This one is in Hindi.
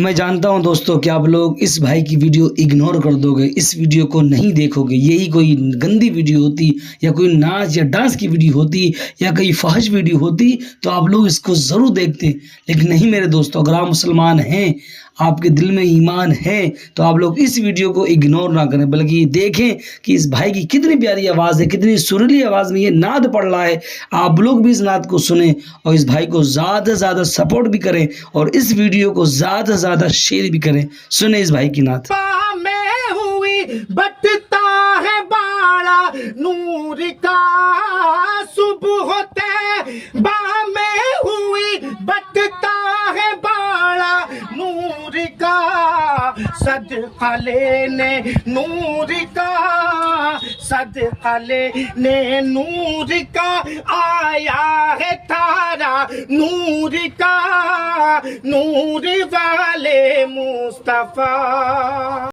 मैं जानता हूं दोस्तों कि आप लोग इस भाई की वीडियो इग्नोर कर दोगे, इस वीडियो को नहीं देखोगे। यही कोई गंदी वीडियो होती या कोई नाच या डांस की वीडियो होती या कोई फहश वीडियो होती तो आप लोग इसको ज़रूर देखते, लेकिन नहीं मेरे दोस्तों। अगर आप मुसलमान हैं, आपके दिल में ईमान है, तो आप लोग इस वीडियो को इग्नोर ना करें, बल्कि देखें कि इस भाई की कितनी प्यारी आवाज़ है, कितनी सुरीली आवाज़ में ये नाद पड़ रहा है। आप लोग भी इस नाद को सुने और इस भाई को ज़्यादा से ज़्यादा सपोर्ट भी करें और इस वीडियो को ज़्यादा से ज़्यादा शेयर भी करें। सुने इस भाई की नात। में हुई बटता है बाड़ा नूर का सुबह होते में हुई बटता है बाड़ा नूर का सदका लेने नूर का सदका लेने नूर का आया है तारा नूर का नूर वाले मुस्तफा।